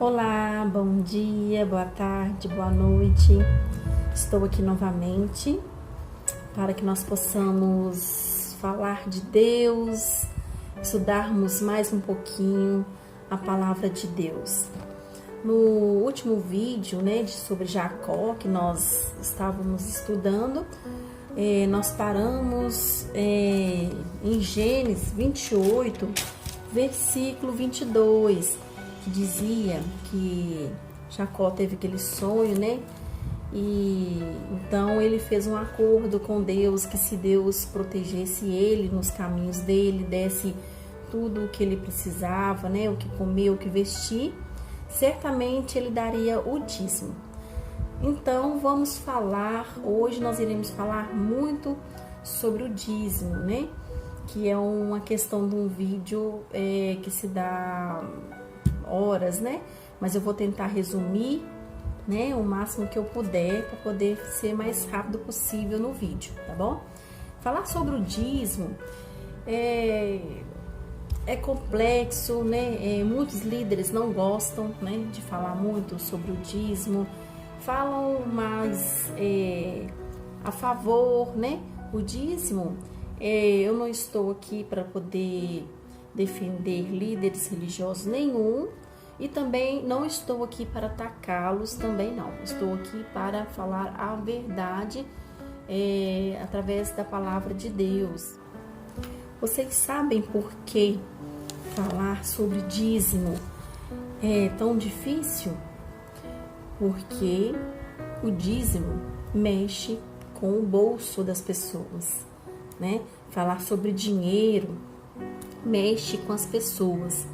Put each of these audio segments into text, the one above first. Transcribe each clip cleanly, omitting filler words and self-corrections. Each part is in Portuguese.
Olá, bom dia, boa tarde, boa noite. Estou aqui novamente para que nós possamos falar de Deus, estudarmos mais um pouquinho a palavra de Deus. No último vídeo, sobre Jacó, que nós estávamos estudando, nós paramos em Gênesis 28, versículo 22, que dizia que Jacó teve aquele sonho, E então ele fez um acordo com Deus que se Deus protegesse ele nos caminhos dele, desse tudo o que ele precisava, o que comer, o que vestir, certamente ele daria o dízimo. Então hoje nós iremos falar muito sobre o dízimo, que é uma questão de um vídeo que se dá horas, mas eu vou tentar resumir o máximo que eu puder para poder ser mais rápido possível no vídeo, tá bom? Falar sobre o dízimo é complexo, muitos líderes não gostam, de falar muito sobre o dízimo, falam mais a favor, O dízimo, eu não estou aqui para poder defender líderes religiosos nenhum, e também não estou aqui para atacá-los, também não. Estou aqui para falar a verdade através da palavra de Deus. Vocês sabem por que falar sobre dízimo é tão difícil? Porque o dízimo mexe com o bolso das pessoas, Falar sobre dinheiro mexe com as pessoas.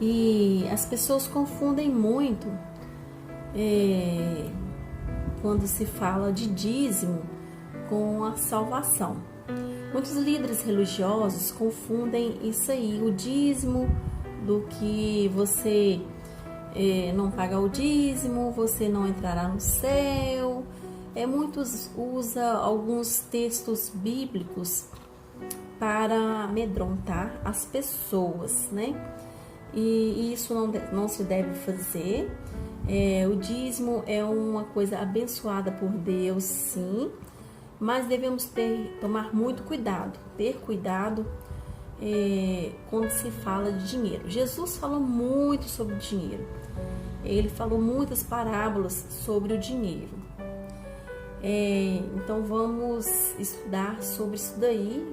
E as pessoas confundem muito quando se fala de dízimo com a salvação. Muitos líderes religiosos confundem isso aí, o dízimo do que você não pagar o dízimo, você não entrará no céu. Muitos usam alguns textos bíblicos para amedrontar as pessoas, E isso não se deve fazer. O dízimo é uma coisa abençoada por Deus, sim, mas devemos tomar muito cuidado, ter cuidado quando se fala de dinheiro. Jesus falou muito sobre dinheiro. Ele falou muitas parábolas sobre o dinheiro. Então vamos estudar sobre isso daí,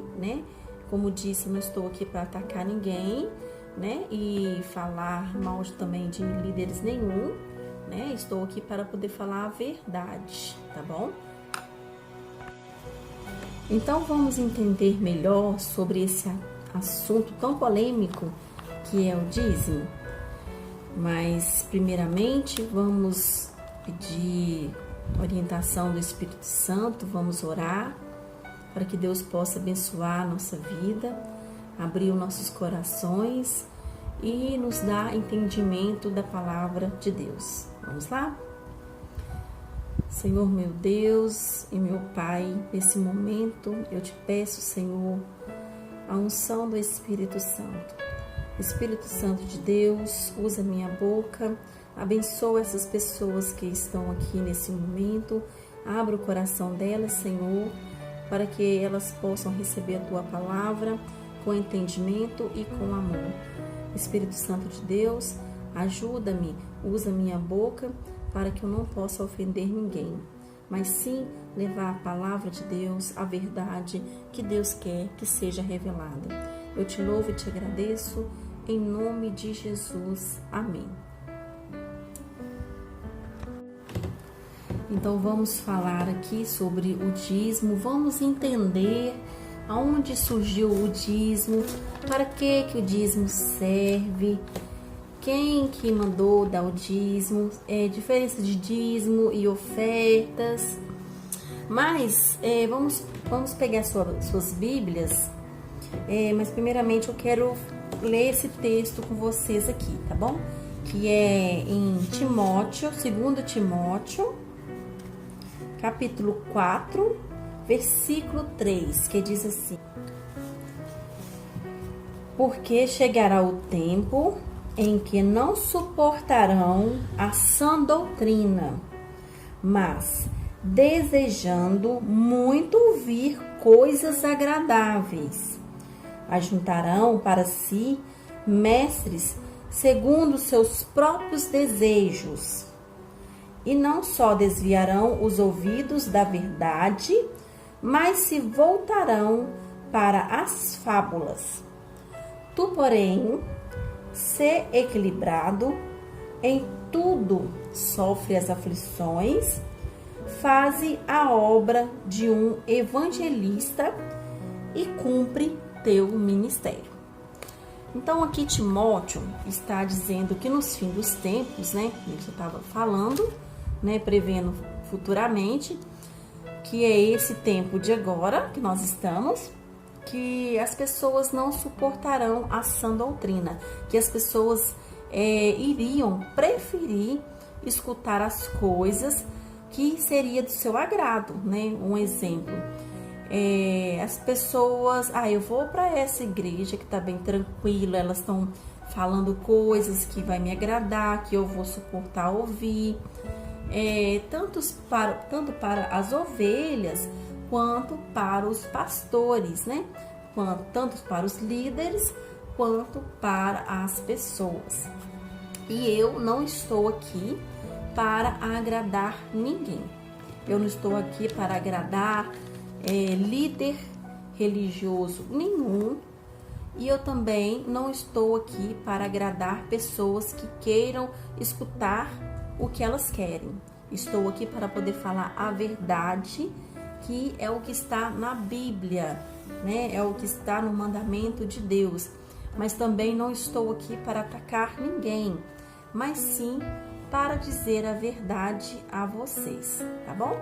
Como disse, não estou aqui para atacar ninguém, e falar mal também de líderes nenhum, Estou aqui para poder falar a verdade, tá bom? Então vamos entender melhor sobre esse assunto tão polêmico que é o dízimo. Mas primeiramente vamos pedir orientação do Espírito Santo, vamos orar para que Deus possa abençoar a nossa vida, abrir os nossos corações e nos dar entendimento da palavra de Deus. Vamos lá? Senhor meu Deus e meu Pai, nesse momento eu te peço, Senhor, a unção do Espírito Santo. Espírito Santo de Deus, usa minha boca, abençoa essas pessoas que estão aqui nesse momento, abra o coração delas, Senhor, para que elas possam receber a Tua palavra com entendimento e com amor. Espírito Santo de Deus, ajuda-me, usa minha boca para que eu não possa ofender ninguém, mas sim levar a palavra de Deus, a verdade que Deus quer que seja revelada. Eu te louvo e te agradeço, em nome de Jesus. Amém. Então vamos falar aqui sobre o dízimo, vamos entender aonde surgiu o dízimo, para que o dízimo serve, quem que mandou dar o dízimo, diferença de dízimo e ofertas. Mas vamos pegar suas Bíblias, mas primeiramente eu quero ler esse texto com vocês aqui, tá bom? Que é em Timóteo, 2 Timóteo, capítulo 4, versículo 3, que diz assim: porque chegará o tempo em que não suportarão a sã doutrina, mas desejando muito ouvir coisas agradáveis, ajuntarão para si mestres segundo seus próprios desejos, e não só desviarão os ouvidos da verdade, mas se voltarão para as fábulas. Tu, porém, sê equilibrado, em tudo sofre as aflições, faze a obra de um evangelista e cumpre teu ministério. Então aqui Timóteo está dizendo que nos fins dos tempos, né, ele já estava falando, né, prevendo futuramente, que é esse tempo de agora que nós estamos, que as pessoas não suportarão a sã doutrina, que as pessoas iriam preferir escutar as coisas que seria do seu agrado, né? Um exemplo, as pessoas, eu vou para essa igreja que está bem tranquila, elas estão falando coisas que vai me agradar, que eu vou suportar ouvir, tanto para as ovelhas quanto para os pastores, né? Tanto para os líderes quanto para as pessoas. E eu não estou aqui para agradar ninguém. Eu não estou aqui para agradar líder religioso nenhum. E eu também não estou aqui para agradar pessoas que queiram escutar o que elas querem. Estou aqui para poder falar a verdade, que é o que está na Bíblia, né? É o que está no mandamento de Deus. Mas também não estou aqui para atacar ninguém, mas sim para dizer a verdade a vocês, tá bom?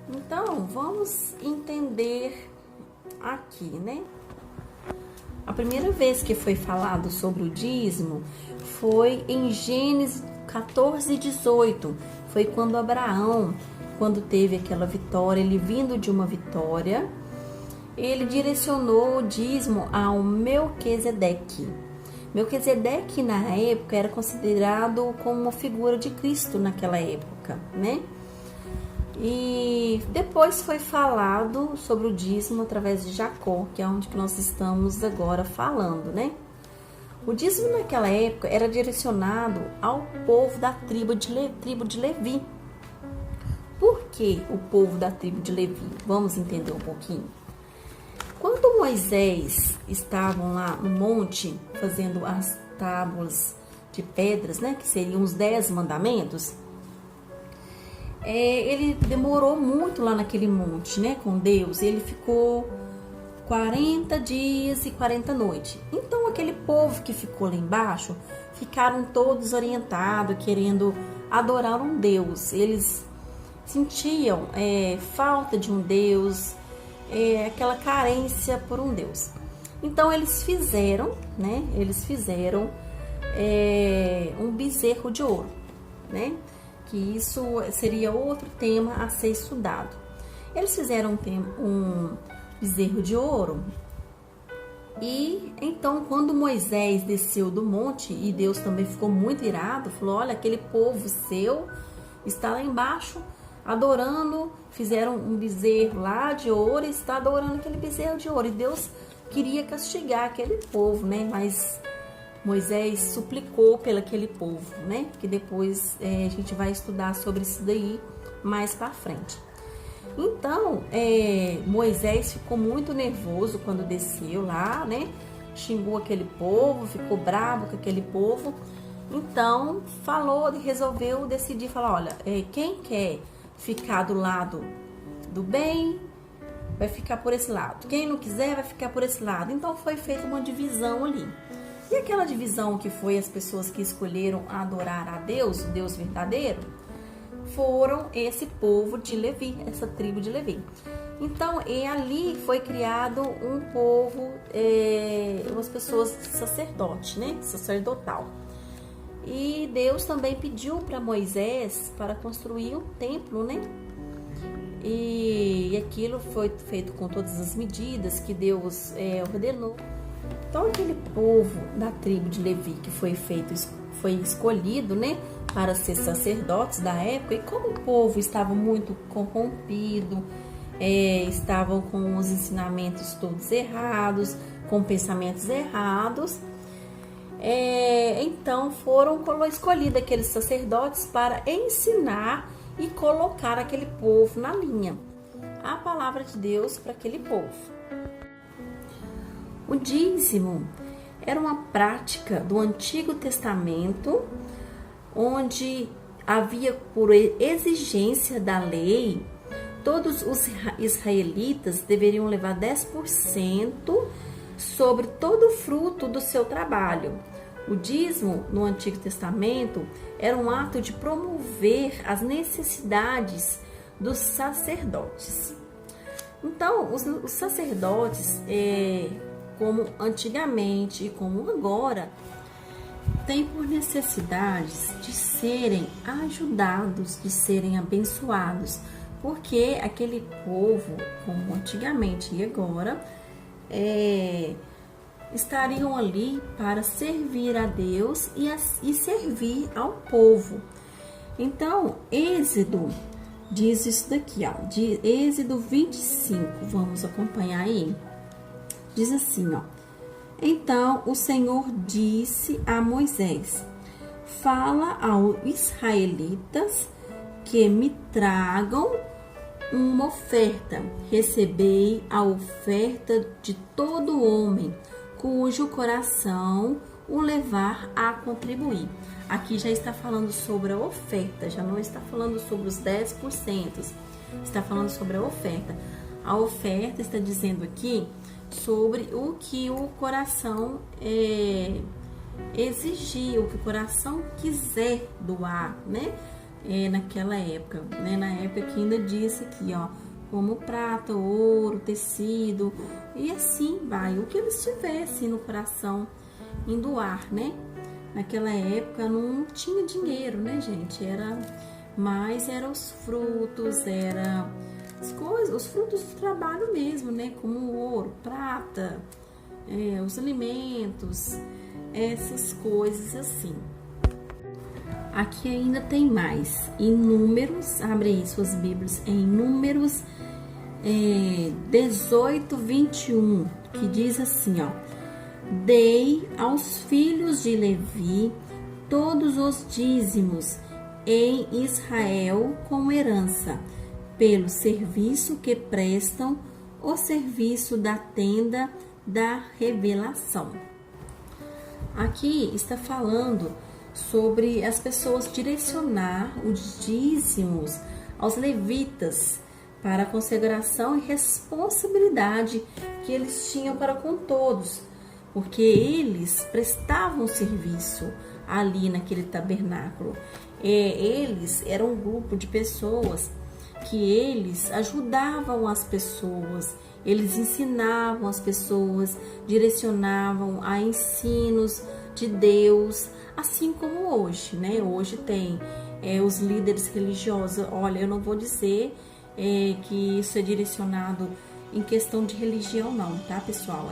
Então, vamos entender aqui, né? A primeira vez que foi falado sobre o dízimo foi em Gênesis 14:18. Foi quando Abraão, quando teve aquela vitória, ele vindo de uma vitória, ele direcionou o dízimo ao Melquisedeque. Melquisedeque, na época, era considerado como uma figura de Cristo naquela época, né? E depois foi falado sobre o dízimo através de Jacó, que é onde que nós estamos agora falando, né? O dízimo naquela época era direcionado ao povo da tribo de Levi. Por que o povo da tribo de Levi? Vamos entender um pouquinho. Quando Moisés estavam lá no monte fazendo as tábuas de pedras, né, que seriam os 10 mandamentos, ele demorou muito lá naquele monte, né, com Deus. Ele ficou 40 dias e 40 noites. Então aquele povo que ficou lá embaixo ficaram todos orientados, querendo adorar um Deus. Eles sentiam falta de um Deus, aquela carência por um Deus. Então eles fizeram, né? Um bezerro de ouro, né? Que isso seria outro tema a ser estudado. Eles fizeram um bezerro de ouro. E então, quando Moisés desceu do monte, e Deus também ficou muito irado, falou: olha, aquele povo seu está lá embaixo adorando, fizeram um bezerro lá de ouro e está adorando aquele bezerro de ouro. E Deus queria castigar aquele povo, né? Mas Moisés suplicou pelo aquele povo, né? Que depois a gente vai estudar sobre isso daí mais para frente. Então, Moisés ficou muito nervoso quando desceu lá, né? Xingou aquele povo, ficou bravo com aquele povo. Então, resolveu decidir, falar: olha, quem quer ficar do lado do bem, vai ficar por esse lado. Quem não quiser, vai ficar por esse lado. Então, foi feita uma divisão ali. E aquela divisão que foi as pessoas que escolheram adorar a Deus, o Deus verdadeiro, foram esse povo de Levi, essa tribo de Levi. Então, ali foi criado um povo, umas pessoas sacerdote, né? Sacerdotal. E Deus também pediu para Moisés para construir um templo, né? E aquilo foi feito com todas as medidas que Deus ordenou. Então aquele povo da tribo de Levi que foi escolhido, né, para ser sacerdotes da época, e como o povo estava muito corrompido, estavam com os ensinamentos todos errados, com pensamentos errados, então foram escolhidos aqueles sacerdotes para ensinar e colocar aquele povo na linha, a palavra de Deus para aquele povo. O dízimo era uma prática do Antigo Testamento, onde havia, por exigência da lei, todos os israelitas deveriam levar 10% sobre todo o fruto do seu trabalho. O dízimo no Antigo Testamento era um ato de promover as necessidades dos sacerdotes. Então, os sacerdotes, como antigamente e como agora, têm por necessidades de serem ajudados, de serem abençoados, porque aquele povo, como antigamente e agora, estariam ali para servir a Deus e servir ao povo. Então, Êxodo diz isso daqui, ó, de Êxodo 25, vamos acompanhar aí. Diz assim, ó: Então o Senhor disse a Moisés: Fala aos israelitas que me tragam uma oferta. Recebei a oferta de todo homem, cujo coração o levar a contribuir. Aqui já está falando sobre a oferta, já não está falando sobre os 10%, está falando sobre a oferta. A oferta está dizendo aqui sobre o que o coração exigir, o que o coração quiser doar, né? Naquela época, né? Na época que ainda disse aqui, ó, como prata, ouro, tecido, e assim vai, o que eles tivessem no coração em doar, né? Naquela época não tinha dinheiro, né, gente? Eram os frutos, as coisas, os frutos do trabalho mesmo, né? Como ouro, prata, os alimentos, essas coisas assim. Aqui ainda tem mais. Em Números, abre aí suas Bíblias, em Números 18, 21, que diz assim, ó: Dei aos filhos de Levi todos os dízimos em Israel como herança, pelo serviço que prestam, o serviço da tenda da revelação. Aqui está falando sobre as pessoas direcionar os dízimos aos levitas para a consagração e responsabilidade que eles tinham para com todos, porque eles prestavam serviço ali naquele tabernáculo. Eles eram um grupo de pessoas que eles ajudavam as pessoas, eles ensinavam as pessoas, direcionavam a ensinos de Deus, assim como hoje, né? Hoje tem os líderes religiosos. Olha, eu não vou dizer que isso é direcionado em questão de religião, não, tá, pessoal?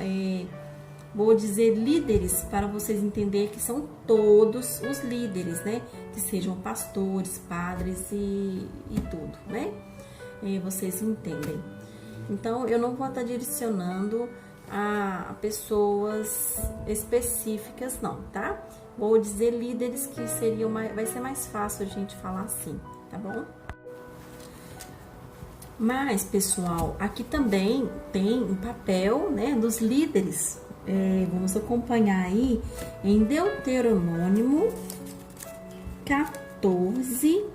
Vou dizer líderes para vocês entenderem que são todos os líderes, né? Que sejam pastores, padres e tudo, né? Vocês entendem. Então, eu não vou estar direcionando a pessoas específicas, não, tá? Vou dizer líderes que vai ser mais fácil a gente falar assim, tá bom? Mas, pessoal, aqui também tem um papel, né, dos líderes. Vamos acompanhar aí em Deuteronômio 14,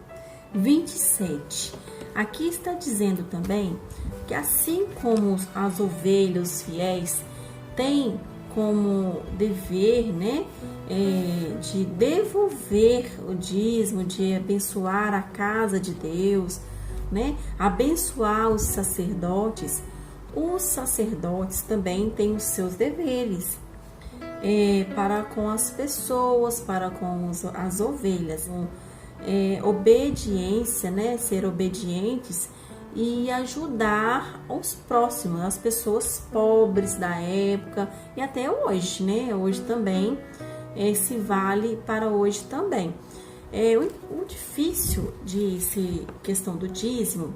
27. Aqui está dizendo também que assim como as ovelhas fiéis têm como dever, né, de devolver o dízimo, de abençoar a casa de Deus, né, abençoar os sacerdotes também têm os seus deveres para com as pessoas, para com as ovelhas. Obediência, né, ser obedientes e ajudar os próximos, as pessoas pobres da época e até hoje, né? Hoje também, se vale para hoje também. O difícil de questão do dízimo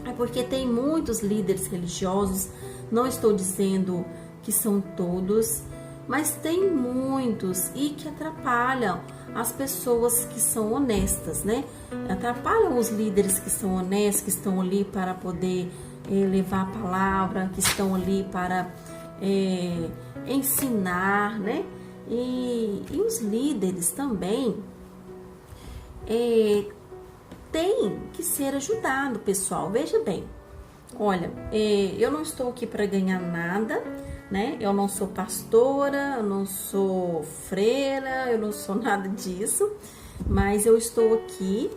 é porque tem muitos líderes religiosos, não estou dizendo que são todos, mas tem muitos e que atrapalham as pessoas que são honestas, né? Atrapalham os líderes que são honestos, que estão ali para poder levar a palavra, que estão ali para ensinar, né? E os líderes também tem que ser ajudado, pessoal. Veja bem, olha, eu não estou aqui para ganhar nada, né? Eu não sou pastora, eu não sou freira, eu não sou nada disso, mas eu estou aqui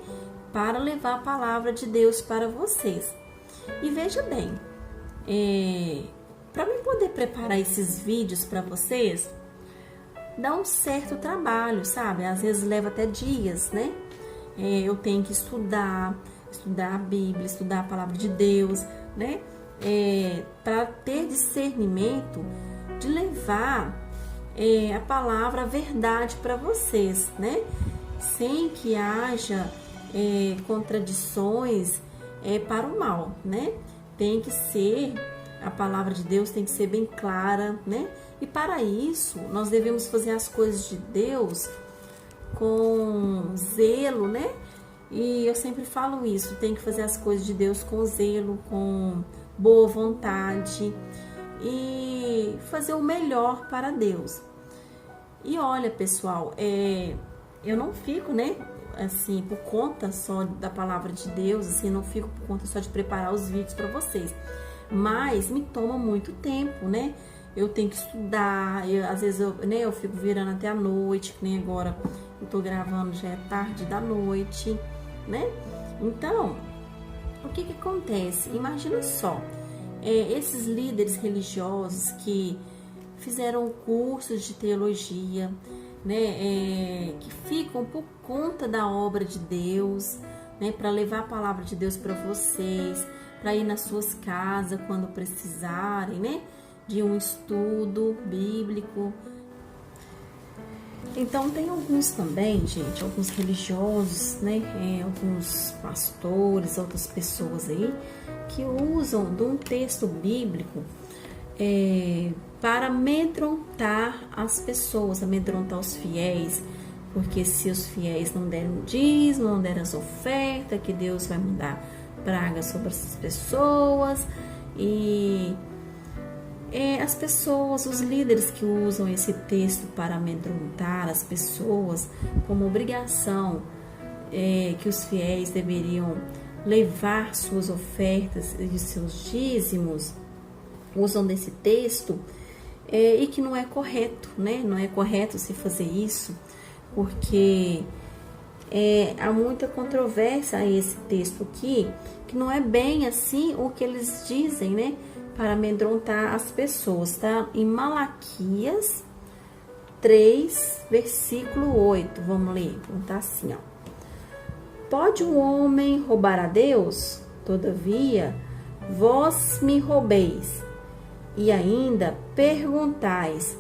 para levar a palavra de Deus para vocês. E veja bem, para mim poder preparar esses vídeos para vocês, dá um certo trabalho, sabe? Às vezes leva até dias, né? Eu tenho que estudar a Bíblia, estudar a palavra de Deus, né? Para ter discernimento de levar a palavra, a verdade para vocês, né? Sem que haja contradições para o mal, né? Tem que ser, a palavra de Deus tem que ser bem clara, né? E para isso, nós devemos fazer as coisas de Deus com zelo, né? E eu sempre falo isso, tem que fazer as coisas de Deus com zelo, com boa vontade e fazer o melhor para Deus. E olha, pessoal, eu não fico, né, assim, por conta só da palavra de Deus, assim, não fico por conta só de preparar os vídeos para vocês, mas me toma muito tempo, né? Eu tenho que estudar, às vezes eu fico virando até a noite, que nem agora eu tô gravando, já é tarde da noite, né? Então, o que acontece? Imagina só, esses líderes religiosos que fizeram cursos de teologia, né? Que ficam por conta da obra de Deus, né? Para levar a palavra de Deus para vocês, para ir nas suas casas quando precisarem, né? De um estudo bíblico. Então tem alguns também, gente, alguns religiosos, né, alguns pastores, outras pessoas aí, que usam de um texto bíblico para amedrontar as pessoas, amedrontar os fiéis, porque se os fiéis não deram dízimo, não deram as ofertas, que Deus vai mandar praga sobre essas pessoas. E as pessoas, os líderes que usam esse texto para amedrontar as pessoas como obrigação, que os fiéis deveriam levar suas ofertas e seus dízimos, usam desse texto e que não é correto, né? Não é correto se fazer isso, porque há muita controvérsia a esse texto aqui, que não é bem assim o que eles dizem, né? Para amedrontar as pessoas, tá? Em Malaquias 3, versículo 8, vamos ler, tá assim, ó. Pode um homem roubar a Deus? Todavia, vós me roubeis, e ainda perguntais,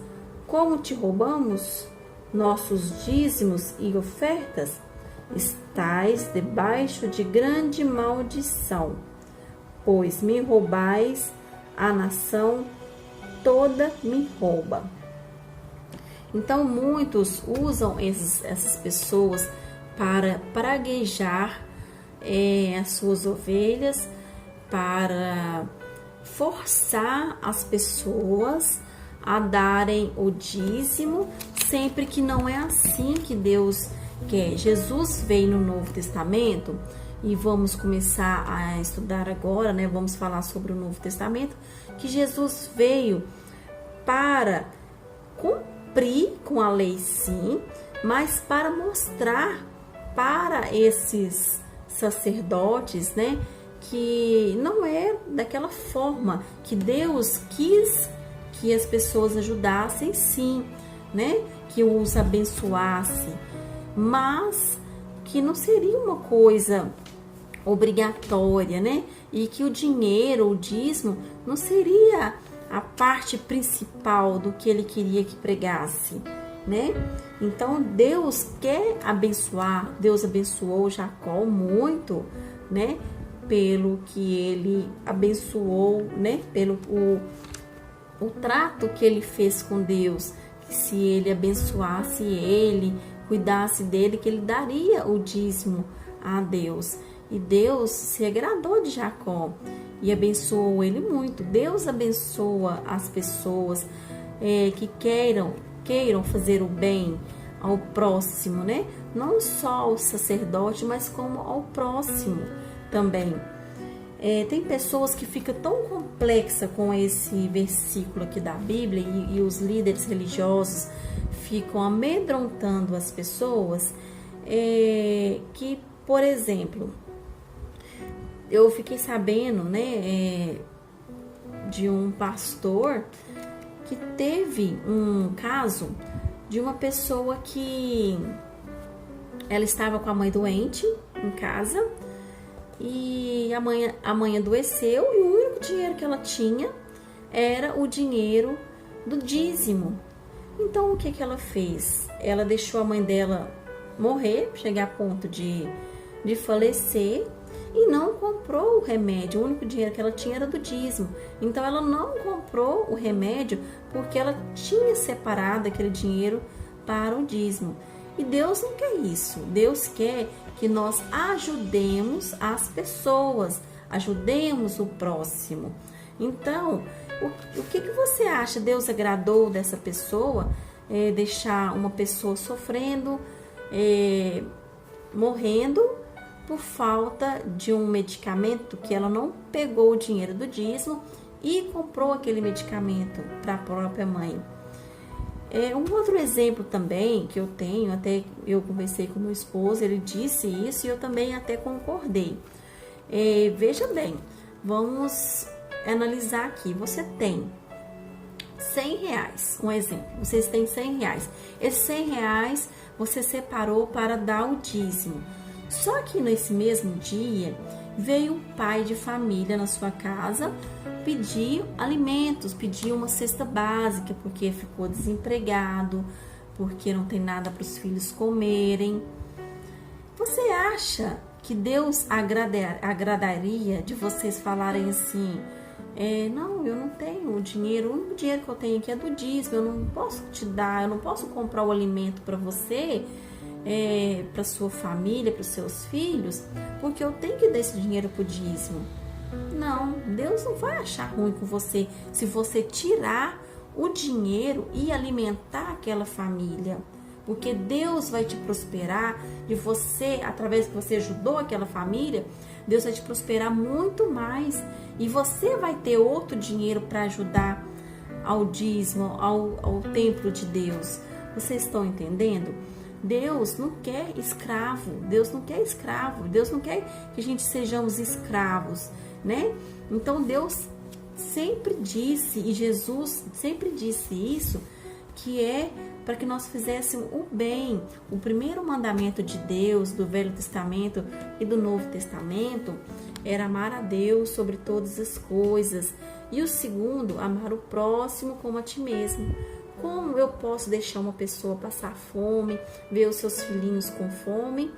como te roubamos nossos dízimos e ofertas? Estais debaixo de grande maldição, pois me roubais, a nação toda me rouba. Então, muitos usam essas pessoas para praguejar as suas ovelhas, para forçar as pessoas a darem o dízimo, sempre que não é assim que Deus quer. Jesus veio no Novo Testamento, e vamos começar a estudar agora, né? Vamos falar sobre o Novo Testamento, que Jesus veio para cumprir com a lei, sim, mas para mostrar para esses sacerdotes, né, que não é daquela forma, que Deus quis que as pessoas ajudassem, sim, né, que os abençoasse, mas que não seria uma coisa obrigatória, né? E que o dinheiro, o dízimo, não seria a parte principal do que ele queria que pregasse, né? Então Deus quer abençoar, Deus abençoou Jacó muito, né? Pelo que ele abençoou, né? Pelo o trato que ele fez com Deus, que se ele abençoasse ele, cuidasse dele, que ele daria o dízimo a Deus. E Deus se agradou de Jacó e abençoou ele muito. Deus abençoa as pessoas que queiram fazer o bem ao próximo, né? Não só ao sacerdote, mas como ao próximo também. Tem pessoas que ficam tão complexa com esse versículo aqui da Bíblia e os líderes religiosos ficam amedrontando as pessoas que, por exemplo, eu fiquei sabendo, né, de um pastor que teve um caso de uma pessoa que ela estava com a mãe doente em casa e a mãe adoeceu e o único dinheiro que ela tinha era o dinheiro do dízimo. Então, o que ela fez? Ela deixou a mãe dela morrer, chegar a ponto de falecer, e não comprou o remédio. O único dinheiro que ela tinha era do dízimo. Então, ela não comprou o remédio porque ela tinha separado aquele dinheiro para o dízimo. E Deus não quer isso. Deus quer que nós ajudemos as pessoas, ajudemos o próximo. Então, o que você acha? Deus agradou dessa pessoa deixar uma pessoa sofrendo, morrendo por falta de um medicamento que ela não pegou o dinheiro do dízimo e comprou aquele medicamento para a própria mãe. Um outro exemplo também que eu tenho, até eu conversei com meu esposo, ele disse isso e eu também até concordei. Veja bem, vamos analisar aqui. Você tem R$100, um exemplo, vocês têm R$100. Esses R$100 você separou para dar o dízimo. Só que nesse mesmo dia veio um pai de família na sua casa pedir alimentos, pedir uma cesta básica porque ficou desempregado, porque não tem nada para os filhos comerem. Você acha que Deus agradaria de vocês falarem assim: não, eu não tenho dinheiro, o único dinheiro que eu tenho aqui é do dízimo, eu não posso te dar, eu não posso comprar o alimento para você, para sua família, para os seus filhos, porque eu tenho que dar esse dinheiro para o dízimo. Não, Deus não vai achar ruim com você se você tirar o dinheiro e alimentar aquela família, porque Deus vai te prosperar de você, através que você ajudou aquela família, Deus vai te prosperar muito mais e você vai ter outro dinheiro para ajudar ao dízimo, ao templo de Deus. Vocês estão entendendo? Deus não quer escravo, Deus não quer que a gente sejamos escravos, né? Então Deus sempre disse, e Jesus sempre disse isso, que é para que nós fizéssemos o bem. O primeiro mandamento de Deus, do Velho Testamento e do Novo Testamento, era amar a Deus sobre todas as coisas. E o segundo, amar o próximo como a ti mesmo. Como eu posso deixar uma pessoa passar fome, ver os seus filhinhos com fome,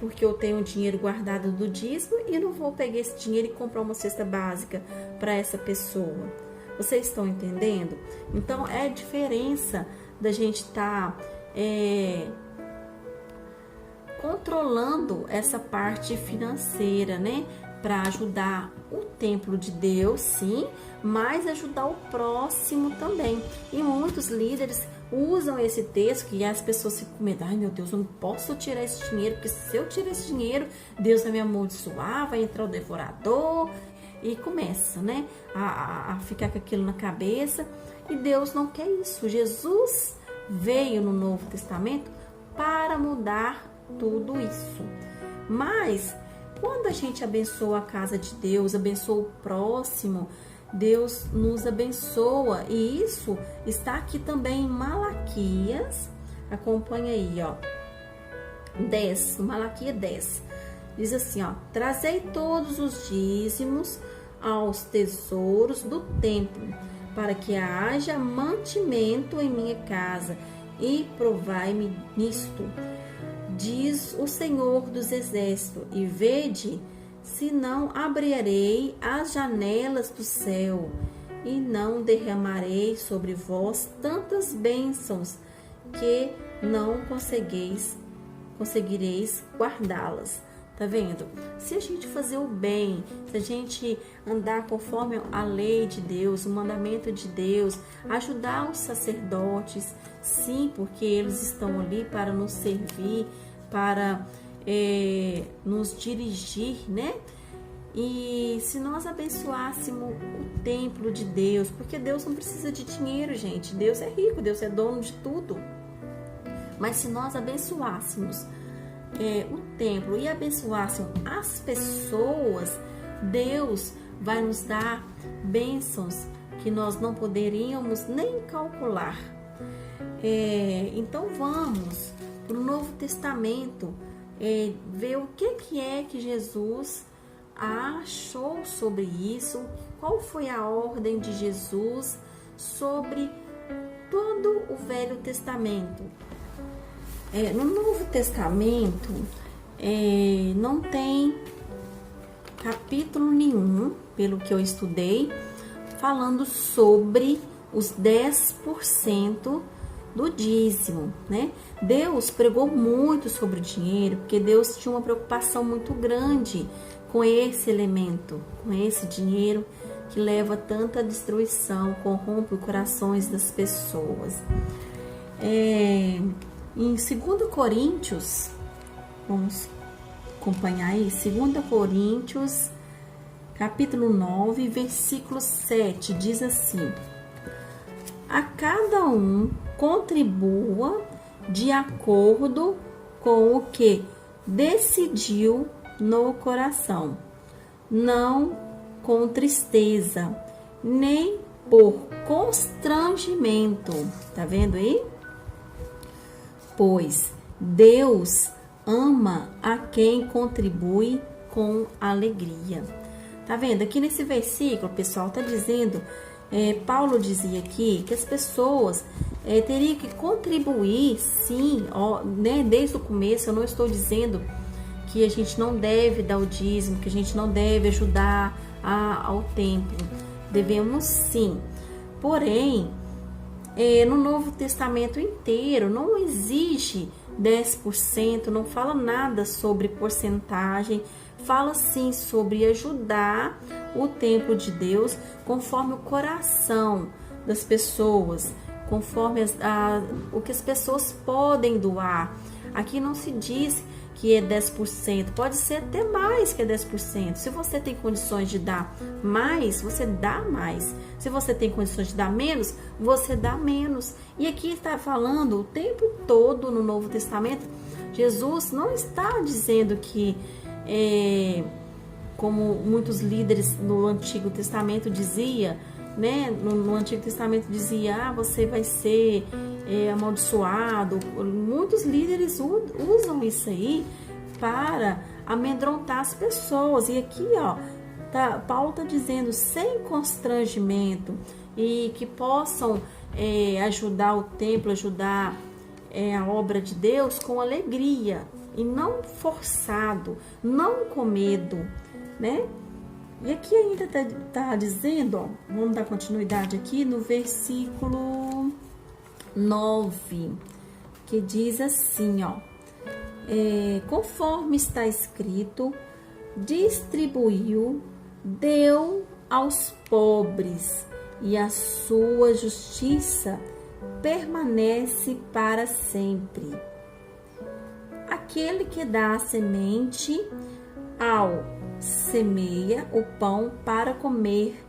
porque eu tenho dinheiro guardado do dízimo e não vou pegar esse dinheiro e comprar uma cesta básica para essa pessoa? Vocês estão entendendo? Então, é a diferença da gente estar controlando essa parte financeira, né? Para ajudar o templo de Deus, sim, mas ajudar o próximo também. E muitos líderes usam esse texto que as pessoas ficam com medo. Ai, meu Deus, eu não posso tirar esse dinheiro, porque se eu tirar esse dinheiro, Deus vai me amaldiçoar, vai entrar o devorador. E começa, né, a ficar com aquilo na cabeça. E Deus não quer isso. Jesus veio no Novo Testamento para mudar tudo isso. Mas quando a gente abençoa a casa de Deus, abençoa o próximo, Deus nos abençoa. E isso está aqui também em Malaquias. Acompanha aí, ó. 10, Malaquias 10. Diz assim, ó: trazei todos os dízimos aos tesouros do templo, para que haja mantimento em minha casa, e provai-me nisto, diz o Senhor dos Exércitos, e vede se não abrirei as janelas do céu, e não derramarei sobre vós tantas bênçãos, que não conseguireis guardá-las. Tá vendo? Se a gente fazer o bem, se a gente andar conforme a lei de Deus, o mandamento de Deus, ajudar os sacerdotes, sim, porque eles estão ali para nos servir, para nos dirigir, né? E se nós abençoássemos o templo de Deus, porque Deus não precisa de dinheiro, gente. Deus é rico, Deus é dono de tudo. Mas se nós abençoássemos o templo e abençoássemos as pessoas, Deus vai nos dar bênçãos que nós não poderíamos nem calcular. Então vamos para o Novo Testamento ver o que é que Jesus achou sobre isso, qual foi a ordem de Jesus sobre todo o Velho Testamento. No Novo Testamento não tem capítulo nenhum, pelo que eu estudei, falando sobre os 10% do dízimo, né? Deus pregou muito sobre o dinheiro, porque Deus tinha uma preocupação muito grande com esse elemento, com esse dinheiro que leva tanta destruição, corrompe os corações das pessoas. Em 2 Coríntios, vamos acompanhar aí, 2 Coríntios, capítulo 9, versículo 7, diz assim: a cada um contribua de acordo com o que decidiu no coração, não com tristeza, nem por constrangimento. Tá vendo aí? Pois Deus ama a quem contribui com alegria. Tá vendo? Aqui nesse versículo, pessoal, tá dizendo, Paulo dizia aqui que as pessoas teriam que contribuir, sim, né? Desde o começo. Eu não estou dizendo que a gente não deve dar o dízimo, que a gente não deve ajudar ao templo. Devemos sim. Porém, no Novo Testamento inteiro não exige 10%, não fala nada sobre porcentagem, fala sim sobre ajudar o templo de Deus conforme o coração das pessoas, conforme o que as pessoas podem doar. Aqui não se diz que é 10%, pode ser até mais que 10%. Se você tem condições de dar mais, você dá mais. Se você tem condições de dar menos, você dá menos. E aqui está falando o tempo todo no Novo Testamento, Jesus não está dizendo que, como muitos líderes no Antigo Testamento dizia, né? No Antigo Testamento dizia, você vai ser amaldiçoado. Muitos líderes usam isso aí para amedrontar as pessoas. E aqui, Paulo está dizendo sem constrangimento, e que possam ajudar o templo, ajudar a obra de Deus com alegria e não forçado, não com medo, né? E aqui ainda tá dizendo, vamos dar continuidade aqui no versículo 9, que diz assim, conforme está escrito, distribuiu, deu aos pobres, e a sua justiça permanece para sempre. Aquele que dá a semente ao semeia o pão para comer,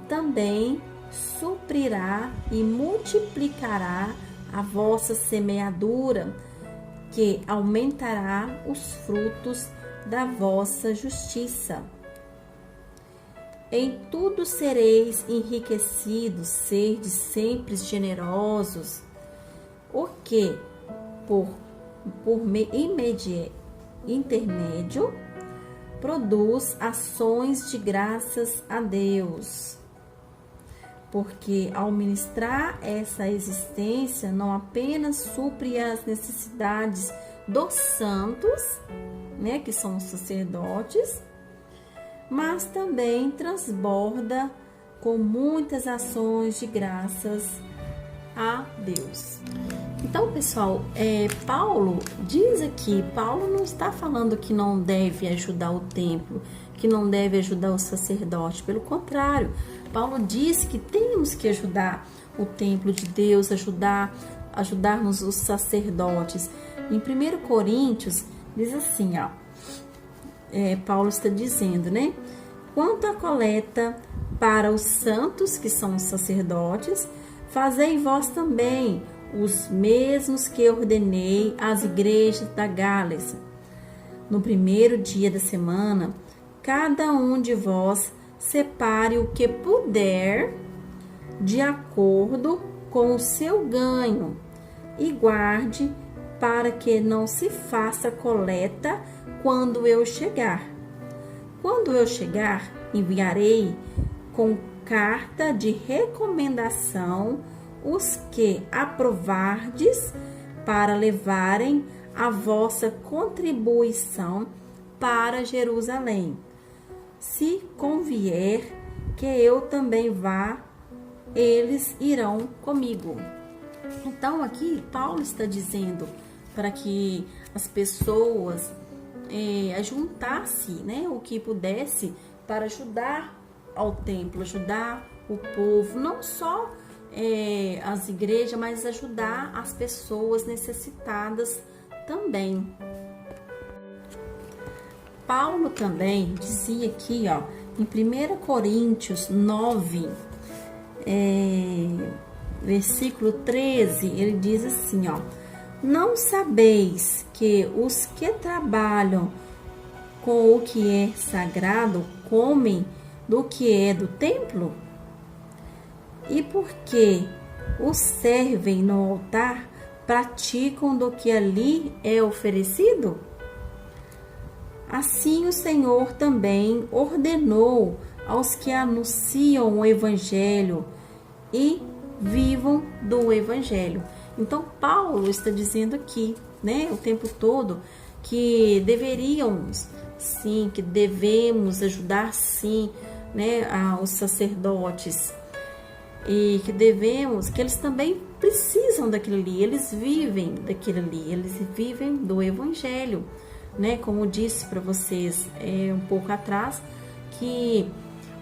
também suprirá e multiplicará a vossa semeadura, que aumentará os frutos da vossa justiça. Em tudo sereis enriquecidos, serdes sempre generosos, o que, por intermédio produz ações de graças a Deus. Porque ao ministrar essa existência, não apenas supre as necessidades dos santos, né, que são os sacerdotes, mas também transborda com muitas ações de graças a Deus. Então, pessoal, Paulo diz aqui, Paulo não está falando que não deve ajudar o templo, que não deve ajudar o sacerdote, pelo contrário, Paulo diz que temos que ajudar o templo de Deus, ajudarmos os sacerdotes. Em 1 Coríntios, diz assim, ó, Paulo está dizendo, né? Quanto à coleta para os santos, que são os sacerdotes, fazei vós também os mesmos que ordenei às igrejas da Gálacia. No primeiro dia da semana, cada um de vós separe o que puder de acordo com o seu ganho e guarde para que não se faça coleta quando eu chegar. Quando eu chegar, enviarei com carta de recomendação os que aprovardes para levarem a vossa contribuição para Jerusalém. Se convier que eu também vá, eles irão comigo. Então aqui Paulo está dizendo para que as pessoas ajuntassem, né, o que pudesse para ajudar ao templo, ajudar o povo, não só as igrejas, mas ajudar as pessoas necessitadas também. Paulo também dizia aqui, ó, em 1 Coríntios 9, versículo 13, ele diz assim, ó: não sabeis que os que trabalham com o que é sagrado comem do que é do templo? E porque os servem no altar, praticam do que ali é oferecido? Assim o Senhor também ordenou aos que anunciam o Evangelho e vivam do Evangelho. Então Paulo está dizendo aqui, né, o tempo todo, que deveríamos, sim, que devemos ajudar, sim, né, os sacerdotes, e que devemos, que eles também precisam daquilo ali, eles vivem daquilo ali, eles vivem do Evangelho, né? Como disse para vocês um pouco atrás, que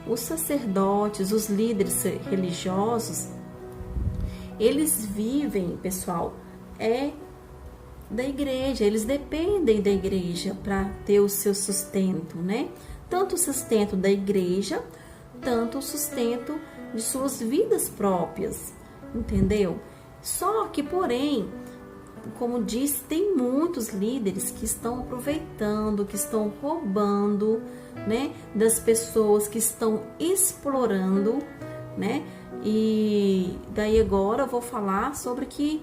os sacerdotes, os líderes religiosos, eles vivem, pessoal, da igreja, eles dependem da igreja para ter o seu sustento, né? Tanto o sustento da igreja, tanto o sustento de suas vidas próprias, entendeu? Só que, porém, como disse, tem muitos líderes que estão aproveitando, que estão roubando, né, das pessoas, que estão explorando, né? E daí agora eu vou falar sobre que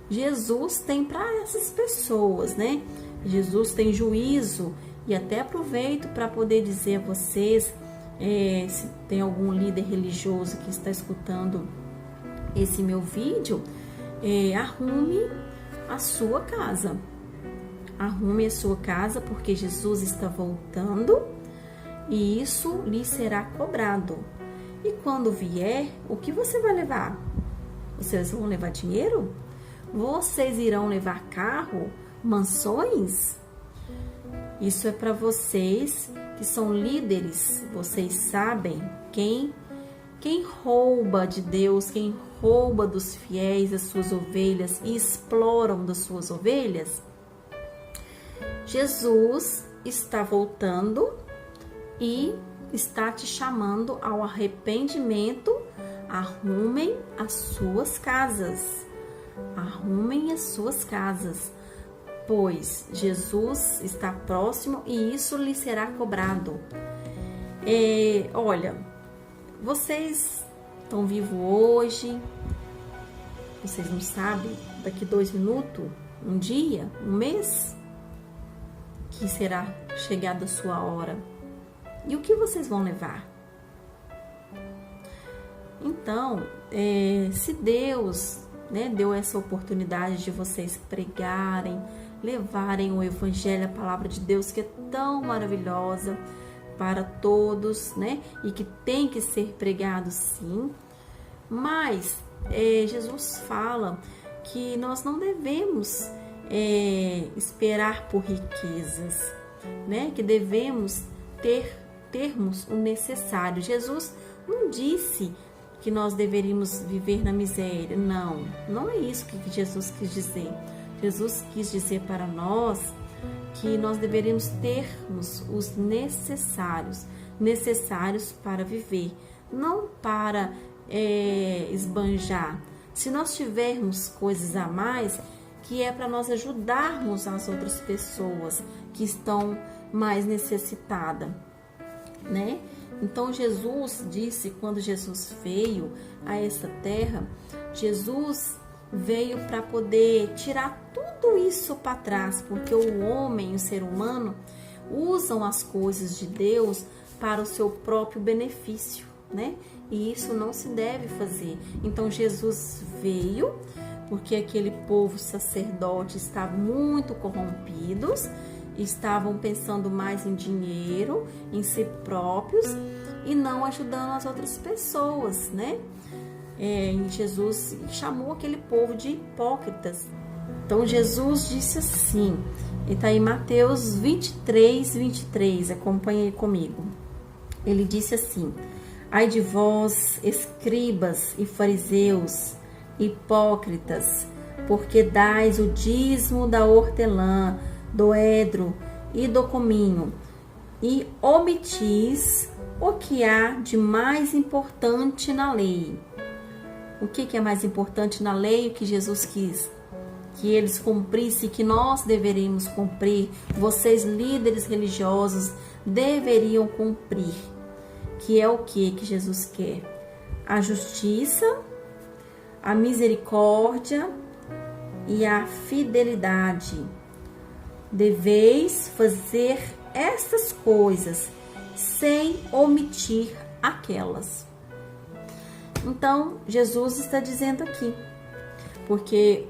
Jesus tem para essas pessoas, né? Jesus tem juízo, e até aproveito para poder dizer a vocês, se tem algum líder religioso que está escutando esse meu vídeo, arrume a sua casa. Arrume a sua casa, porque Jesus está voltando e isso lhe será cobrado. E quando vier, o que você vai levar? Vocês vão levar dinheiro? Vocês irão levar carro, mansões? Isso é para vocês que são líderes. Vocês sabem quem rouba de Deus, quem rouba dos fiéis as suas ovelhas e exploram das suas ovelhas? Jesus está voltando e está te chamando ao arrependimento. Arrumem as suas casas. Arrumem as suas casas, pois Jesus está próximo e isso lhe será cobrado. Olha, vocês estão vivos hoje, vocês não sabem, daqui 2 minutos, um dia, um mês, que será chegada a sua hora. E o que vocês vão levar? Então, se Deus, né, deu essa oportunidade de vocês pregarem, levarem o Evangelho, a palavra de Deus, que é tão maravilhosa para todos, né, e que tem que ser pregado sim, mas Jesus fala que nós não devemos esperar por riquezas, né, que devemos termos o necessário. Jesus não disse que nós deveríamos viver na miséria. Não é isso que Jesus quis dizer. Jesus quis dizer para nós que nós deveríamos termos os necessários para viver, não para esbanjar. Se nós tivermos coisas a mais, que é para nós ajudarmos as outras pessoas que estão mais necessitadas, né? Então Jesus disse, quando Jesus veio a essa terra, Jesus veio para poder tirar tudo isso para trás, porque o homem, o ser humano, usam as coisas de Deus para o seu próprio benefício, né? E isso não se deve fazer. Então Jesus veio porque aquele povo sacerdote estava muito corrompidos, estavam pensando mais em dinheiro, em si próprios e não ajudando as outras pessoas, né? Jesus chamou aquele povo de hipócritas. Então Jesus disse assim, está em Mateus 23, acompanhe aí comigo. Ele disse assim: ai de vós, escribas e fariseus, hipócritas, porque dais o dízimo da hortelã, do edro e do cominho, e omitis o que há de mais importante na lei. O que é mais importante na lei? O que Jesus quis que eles cumprissem, que nós deveríamos cumprir, vocês líderes religiosos deveriam cumprir, que é o que Jesus quer? A justiça, a misericórdia e a fidelidade. Deveis fazer estas coisas sem omitir aquelas. Então, Jesus está dizendo aqui, porque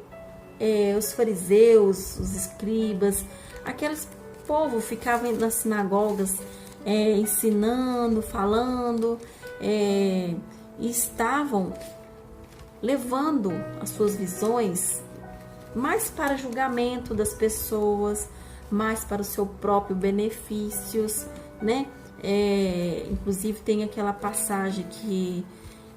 os fariseus, os escribas, aqueles povo ficavam nas sinagogas ensinando, falando, e estavam levando as suas visões mais para julgamento das pessoas, mais para o seu próprio benefícios, né? Inclusive tem aquela passagem que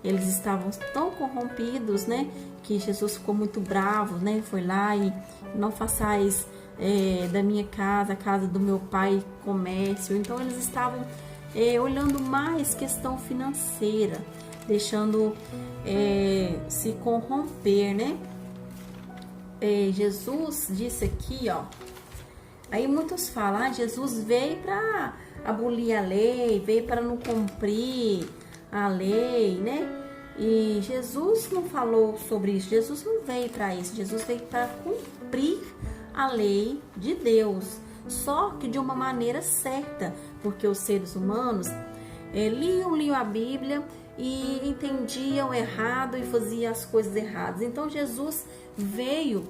eles estavam tão corrompidos, né? Que Jesus ficou muito bravo, né? Foi lá e não façais da minha casa, a casa do meu pai, comércio. Então eles estavam olhando mais questão financeira, deixando se corromper, né? Jesus disse aqui, ó. Aí muitos falam, Jesus veio para abolir a lei, veio para não cumprir a lei, né? E Jesus não falou sobre isso, Jesus não veio para isso, Jesus veio para cumprir a lei de Deus, só que de uma maneira certa, porque os seres humanos liam a Bíblia e entendiam errado e faziam as coisas erradas. Então Jesus veio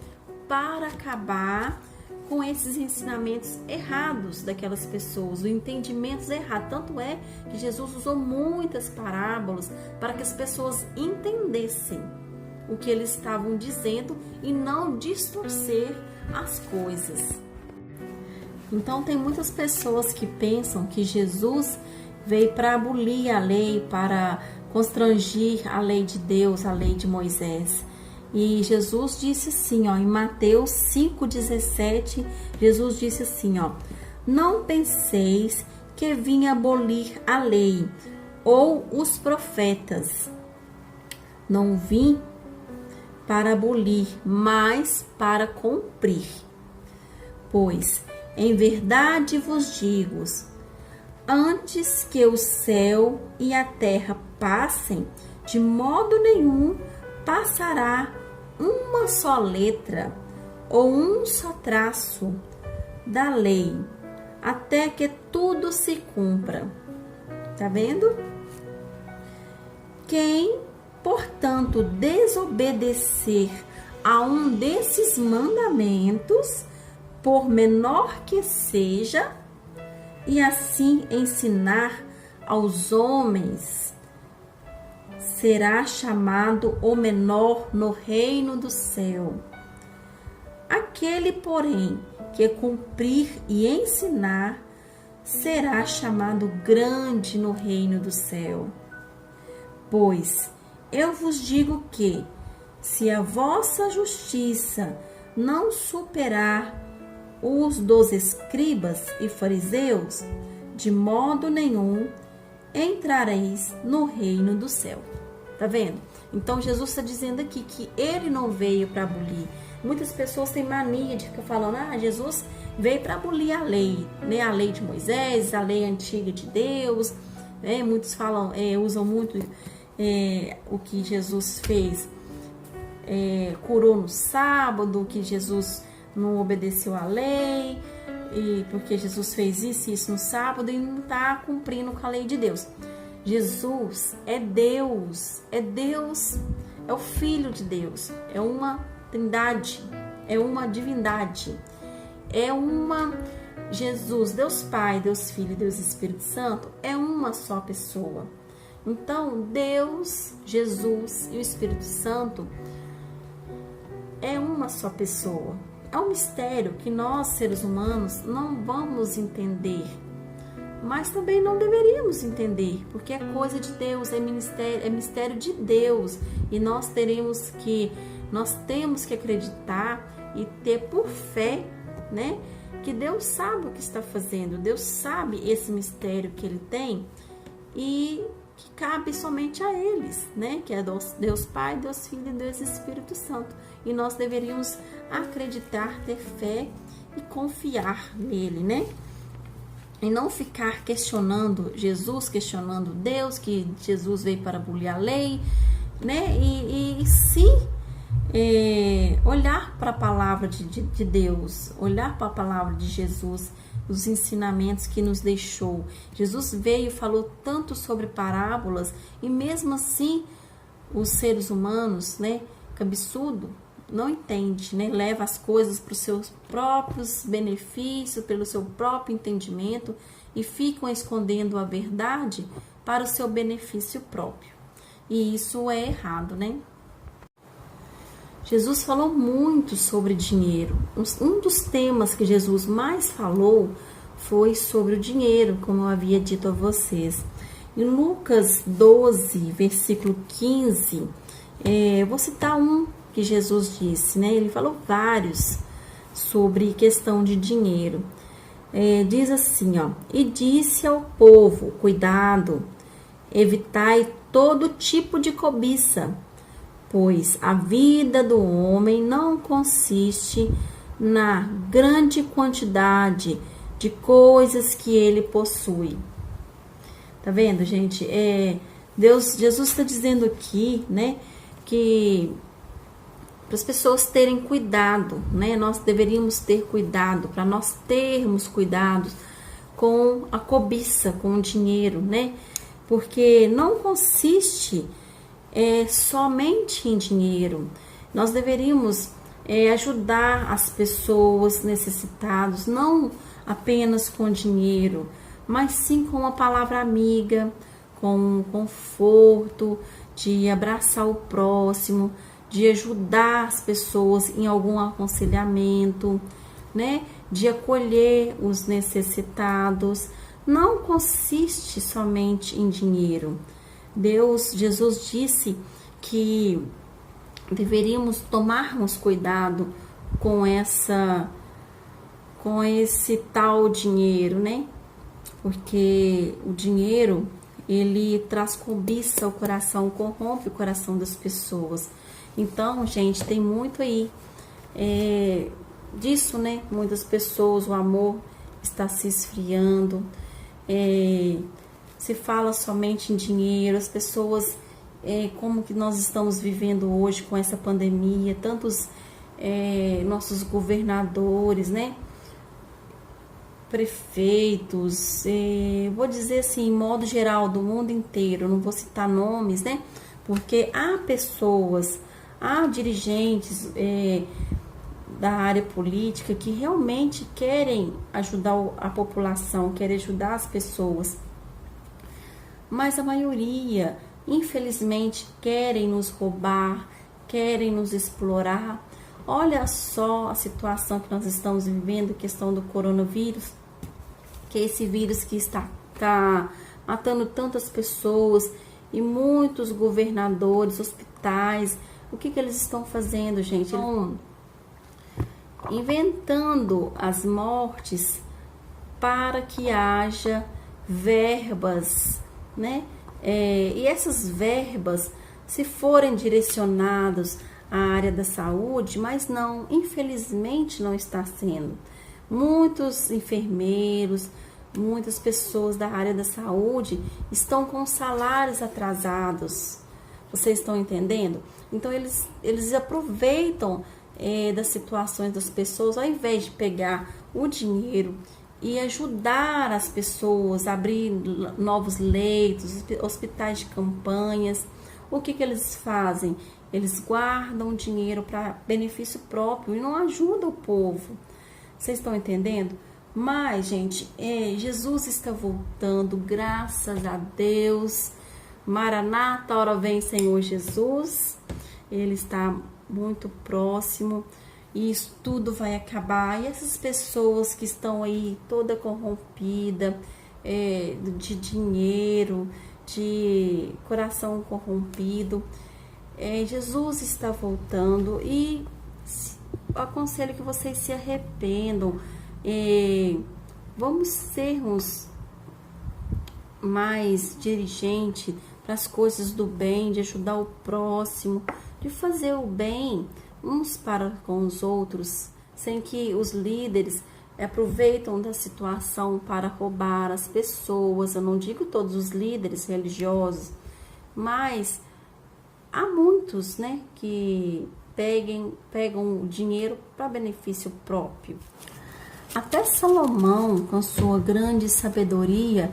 para acabar com esses ensinamentos errados daquelas pessoas, os entendimentos errados. Tanto é que Jesus usou muitas parábolas para que as pessoas entendessem o que eles estavam dizendo e não distorcer as coisas. Então tem muitas pessoas que pensam que Jesus veio para abolir a lei, para constrangir a lei de Deus, a lei de Moisés. E Jesus disse assim, ó, em Mateus 5,17, Jesus disse assim, ó: não penseis que vim abolir a lei ou os profetas. Não vim para abolir, mas para cumprir. Pois, em verdade vos digo, antes que o céu e a terra passem, de modo nenhum passará uma só letra ou um só traço da lei, até que tudo se cumpra. Tá vendo? Quem, portanto, desobedecer a um desses mandamentos, por menor que seja, e assim ensinar aos homens, será chamado o menor no reino do céu. Aquele, porém, que cumprir e ensinar, será chamado grande no reino do céu. Pois eu vos digo que, se a vossa justiça não superar os dos escribas e fariseus, de modo nenhum entrareis no reino do céu. Tá vendo? Então Jesus está dizendo aqui que ele não veio para abolir. Muitas pessoas têm mania de ficar falando: Jesus veio para abolir a lei, né? A lei de Moisés, a lei antiga de Deus, né? Muitos falam, usam muito o que Jesus fez, curou no sábado, que Jesus não obedeceu à lei, e porque Jesus fez isso e isso no sábado e não está cumprindo com a lei de Deus. Jesus é Deus, é o Filho de Deus, é uma trindade, é uma divindade, Jesus, Deus Pai, Deus Filho e Deus Espírito Santo, é uma só pessoa. Então, Deus, Jesus e o Espírito Santo é uma só pessoa. É um mistério que nós, seres humanos, não vamos entender, mas também não deveríamos entender, porque é coisa de Deus, é mistério de Deus, e nós temos que acreditar e ter por fé, né, que Deus sabe o que está fazendo, Deus sabe esse mistério que Ele tem e que cabe somente a eles, né, que é Deus Pai, Deus Filho e Deus Espírito Santo. E nós deveríamos acreditar, ter fé e confiar nele, né? E não ficar questionando Jesus, questionando Deus, que Jesus veio para abolir a lei, né? E sim olhar para a palavra de Deus, olhar para a palavra de Jesus, os ensinamentos que nos deixou. Jesus veio e falou tanto sobre parábolas, e mesmo assim os seres humanos, né, cabeçudo, não entende, né? Leva as coisas para os seus próprios benefícios, pelo seu próprio entendimento, e ficam escondendo a verdade para o seu benefício próprio. E isso é errado, né? Jesus falou muito sobre dinheiro. Um dos temas que Jesus mais falou foi sobre o dinheiro, como eu havia dito a vocês. Em Lucas 12, versículo 15, eu vou citar um que Jesus disse, né? Ele falou vários sobre questão de dinheiro. Diz assim, ó: e disse ao povo: cuidado, evitai todo tipo de cobiça, pois a vida do homem não consiste na grande quantidade de coisas que ele possui. Tá vendo, gente? Jesus está dizendo aqui, né, que para as pessoas terem cuidado, né? Nós deveríamos ter cuidado, para nós termos cuidado com a cobiça, com o dinheiro, né? Porque não consiste somente em dinheiro. Nós deveríamos ajudar as pessoas necessitadas, não apenas com dinheiro, mas sim com uma palavra amiga, com conforto, de abraçar o próximo, de ajudar as pessoas em algum aconselhamento, né? De acolher os necessitados. Não consiste somente em dinheiro. Jesus disse que deveríamos tomarmos cuidado com esse tal dinheiro, né? Porque o dinheiro, ele traz cobiça ao coração, corrompe o coração das pessoas. Então, gente, tem muito aí disso, né? Muitas pessoas, o amor está se esfriando, se fala somente em dinheiro, as pessoas, como que nós estamos vivendo hoje com essa pandemia, tantos nossos governadores, né? prefeitos, vou dizer assim, em modo geral, do mundo inteiro, não vou citar nomes, né? Porque há pessoas, há dirigentes da área política que realmente querem ajudar a população, querem ajudar as pessoas. Mas a maioria, infelizmente, querem nos roubar, querem nos explorar. Olha só a situação que nós estamos vivendo, a questão do coronavírus, que é esse vírus que está matando tantas pessoas e muitos governadores, hospitais. O que eles estão fazendo, gente? Estão inventando as mortes para que haja verbas, né? E essas verbas, se forem direcionadas à área da saúde, mas não, infelizmente não está sendo. Muitos enfermeiros, muitas pessoas da área da saúde estão com salários atrasados. Vocês estão entendendo? Então eles aproveitam das situações das pessoas, ao invés de pegar o dinheiro e ajudar as pessoas a abrir novos leitos, hospitais de campanhas. O que eles fazem? Eles guardam dinheiro para benefício próprio e não ajudam o povo. Vocês estão entendendo? Mas, gente, Jesus está voltando, graças a Deus. Maranata, hora vem, Senhor Jesus. Ele está muito próximo e isso tudo vai acabar. E essas pessoas que estão aí toda corrompida, de dinheiro, de coração corrompido, Jesus está voltando e aconselho que vocês se arrependam. Vamos sermos mais dirigentes para as coisas do bem, de ajudar o próximo, de fazer o bem uns para com os outros, sem que os líderes aproveitam da situação para roubar as pessoas. Eu não digo todos os líderes religiosos, mas há muitos, né, que pegam o dinheiro para benefício próprio. Até Salomão, com sua grande sabedoria,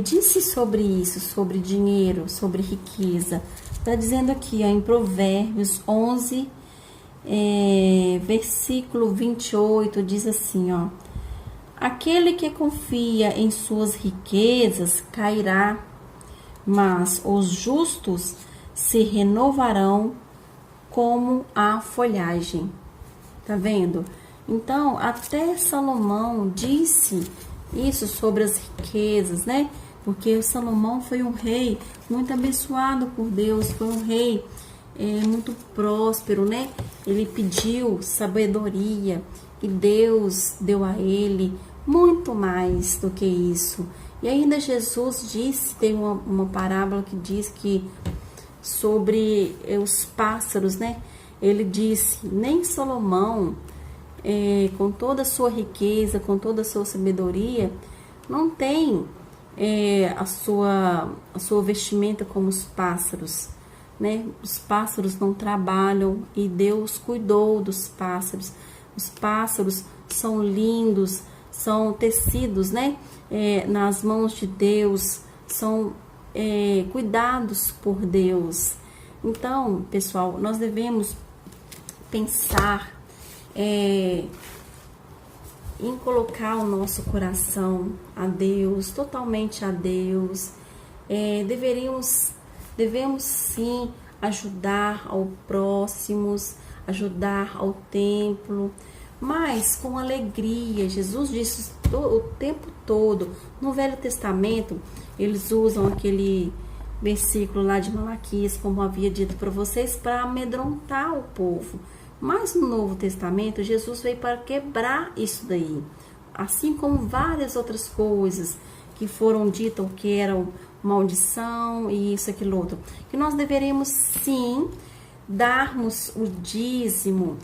disse sobre isso, sobre dinheiro, sobre riqueza. Está dizendo aqui, em Provérbios 11, versículo 28, diz assim, ó: aquele que confia em suas riquezas cairá, mas os justos se renovarão como a folhagem. Tá vendo? Então, até Salomão disse isso sobre as riquezas, né? Porque Salomão foi um rei muito abençoado por Deus, foi um rei muito próspero, né? Ele pediu sabedoria e Deus deu a ele muito mais do que isso. E ainda Jesus disse, tem uma parábola que diz que sobre os pássaros, né? Ele disse, nem Salomão, com toda a sua riqueza, com toda a sua sabedoria, não tem a sua vestimenta como os pássaros, né? Os pássaros não trabalham e Deus cuidou dos pássaros. Os pássaros são lindos, são tecidos, né? Nas mãos de Deus, são cuidados por Deus. Então, pessoal, nós devemos pensar em colocar o nosso coração a Deus, totalmente a Deus. Devemos sim ajudar ao próximo, ajudar ao templo, mas com alegria. Jesus disse o tempo todo. No Velho Testamento, eles usam aquele versículo lá de Malaquias, como havia dito para vocês, para amedrontar o povo. Mas no Novo Testamento, Jesus veio para quebrar isso daí. Assim como várias outras coisas que foram ditas que eram maldição e isso, aquilo, outro. Que nós deveríamos sim darmos o dízimo.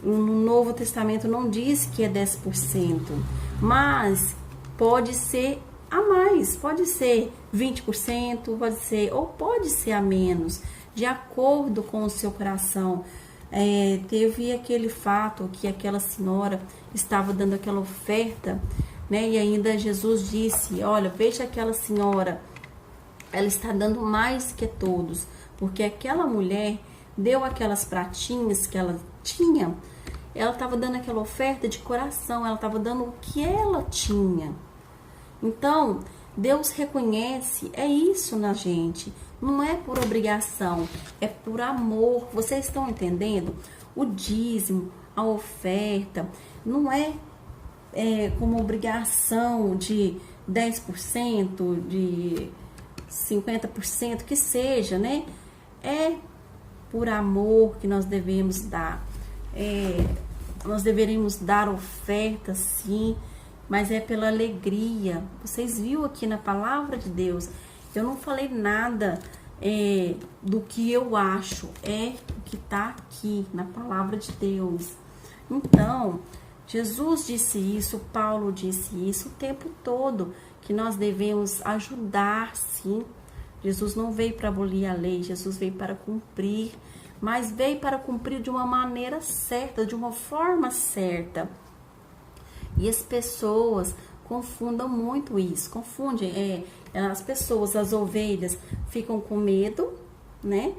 No Novo Testamento não diz que é 10%, mas pode ser a mais, pode ser 20%, pode ser, ou pode ser a menos, de acordo com o seu coração. Teve aquele fato que aquela senhora estava dando aquela oferta né? E ainda Jesus disse, olha, veja aquela senhora, ela está dando mais que todos, porque aquela mulher deu aquelas pratinhas que ela tinha, ela estava dando aquela oferta de coração, ela estava dando o que ela tinha. Então, Deus reconhece, é isso na gente, não é por obrigação, é por amor. Vocês estão entendendo? O dízimo, a oferta, não é como obrigação de 10%, de 50%, que seja, né? É por amor que nós devemos dar. Nós deveríamos dar oferta, sim, mas é pela alegria. Vocês viram aqui na palavra de Deus, eu não falei nada do que eu acho, é o que está aqui na palavra de Deus. Então, Jesus disse isso, Paulo disse isso o tempo todo, que nós devemos ajudar, sim. Jesus não veio para abolir a lei, Jesus veio para cumprir, mas veio para cumprir de uma maneira certa, de uma forma certa. E as pessoas confundam muito isso, confundem, as pessoas, as ovelhas, ficam com medo, né?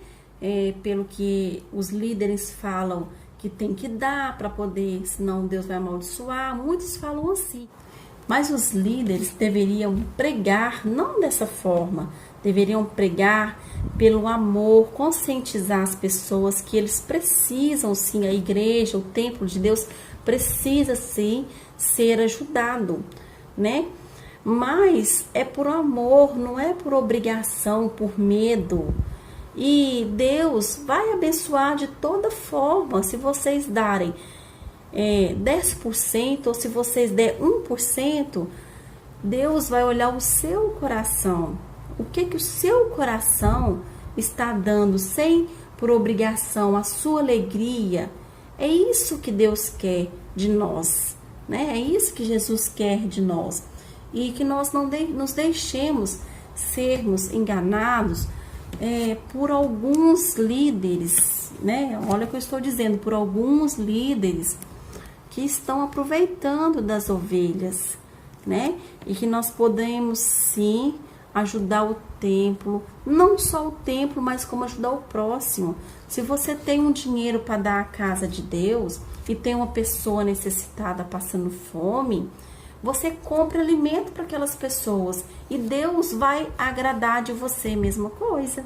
Pelo que os líderes falam que tem que dar para poder, senão Deus vai amaldiçoar. Muitos falam assim. Mas os líderes deveriam pregar não dessa forma, deveriam pregar pelo amor, conscientizar as pessoas que eles precisam sim, a igreja, o templo de Deus precisa sim ser ajudado, né? Mas é por amor, não é por obrigação, por medo. E Deus vai abençoar de toda forma, se vocês darem 10%, ou se vocês der 1%, Deus vai olhar o seu coração. O que o seu coração está dando, sem por obrigação, a sua alegria. É isso que Deus quer de nós, né? É isso que Jesus quer de nós. E que nós não nos deixemos sermos enganados por alguns líderes, né? Olha o que eu estou dizendo, por alguns líderes que estão aproveitando das ovelhas, né? E que nós podemos sim ajudar o templo, não só o templo, mas como ajudar o próximo. Se você tem um dinheiro para dar à casa de Deus e tem uma pessoa necessitada passando fome, você compra alimento para aquelas pessoas e Deus vai agradar de você, mesma coisa.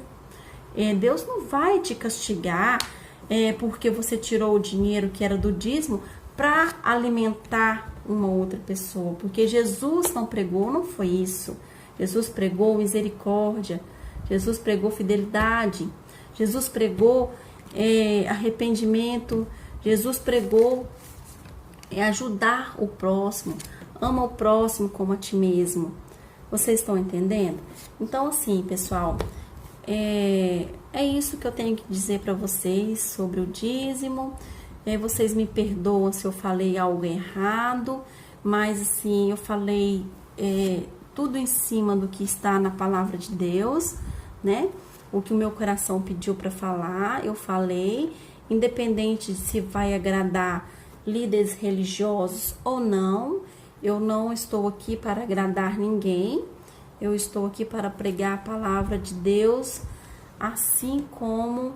Deus não vai te castigar porque você tirou o dinheiro que era do dízimo para alimentar uma outra pessoa, porque Jesus não pregou, não foi isso. Jesus pregou misericórdia, Jesus pregou fidelidade, Jesus pregou arrependimento, Jesus pregou ajudar o próximo, ama o próximo como a ti mesmo. Vocês estão entendendo? Então, assim, pessoal, é isso que eu tenho que dizer para vocês sobre o dízimo. Vocês me perdoam se eu falei algo errado, mas assim, eu falei tudo em cima do que está na palavra de Deus, né? O que o meu coração pediu para falar, eu falei, independente se vai agradar líderes religiosos ou não. Eu não estou aqui para agradar ninguém, eu estou aqui para pregar a palavra de Deus, assim como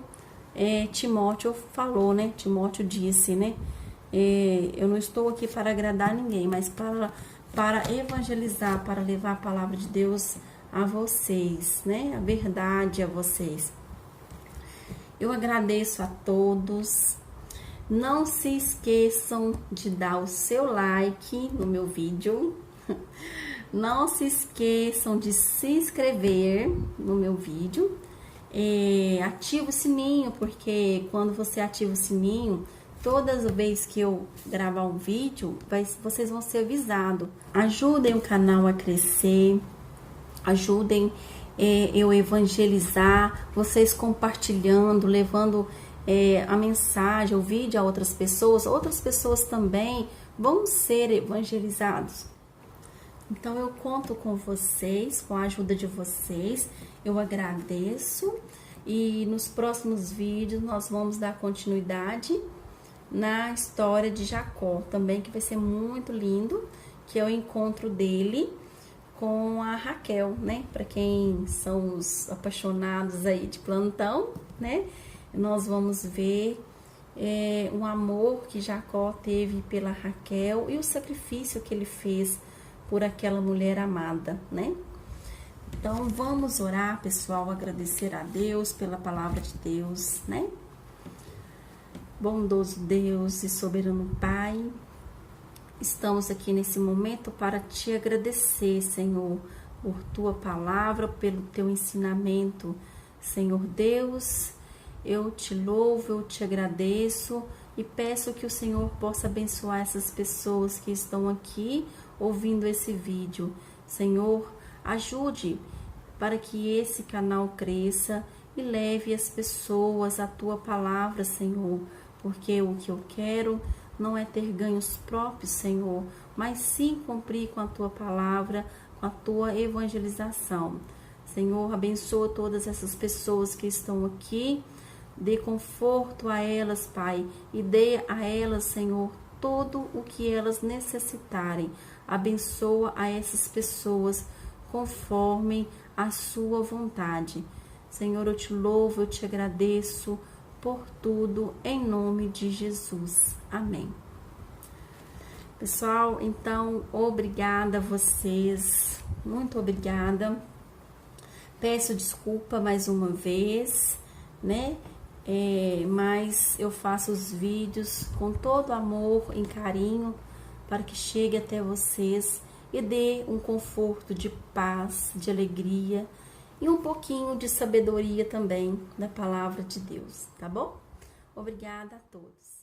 Timóteo falou, né? Timóteo disse, né? Eu não estou aqui para agradar ninguém, mas para evangelizar, para levar a palavra de Deus a vocês, né? A verdade a vocês. Eu agradeço a todos. Não se esqueçam de dar o seu like no meu vídeo. Não se esqueçam de se inscrever no meu vídeo. Ativa o sininho, porque quando você ativa o sininho, todas as vezes que eu gravar um vídeo, vocês vão ser avisados. Ajudem o canal a crescer, ajudem eu evangelizar, vocês compartilhando, levando a mensagem, o vídeo a outras pessoas também vão ser evangelizados. Então eu conto com vocês, com a ajuda de vocês, eu agradeço, e nos próximos vídeos nós vamos dar continuidade na história de Jacó também, que vai ser muito lindo, que é o encontro dele com a Raquel, né? Para quem são os apaixonados aí de plantão, né? Nós vamos ver o amor que Jacó teve pela Raquel e o sacrifício que ele fez por aquela mulher amada, né? Então vamos orar, pessoal, agradecer a Deus pela palavra de Deus, né? Bondoso Deus e soberano Pai, estamos aqui nesse momento para te agradecer, Senhor, por tua palavra, pelo teu ensinamento. Senhor Deus, eu te louvo, eu te agradeço e peço que o Senhor possa abençoar essas pessoas que estão aqui ouvindo esse vídeo. Senhor, ajude para que esse canal cresça e leve as pessoas à tua palavra, Senhor, porque o que eu quero não é ter ganhos próprios, Senhor, mas sim cumprir com a tua palavra, com a tua evangelização. Senhor, abençoa todas essas pessoas que estão aqui, dê conforto a elas, Pai, e dê a elas, Senhor, tudo o que elas necessitarem. Abençoa a essas pessoas conforme a sua vontade. Senhor, eu te louvo, eu te agradeço por tudo, em nome de Jesus. Amém. Pessoal, então, obrigada a vocês, muito obrigada. Peço desculpa mais uma vez, né? Mas eu faço os vídeos com todo amor e carinho para que chegue até vocês e dê um conforto de paz, de alegria e um pouquinho de sabedoria também da palavra de Deus, tá bom? Obrigada a todos.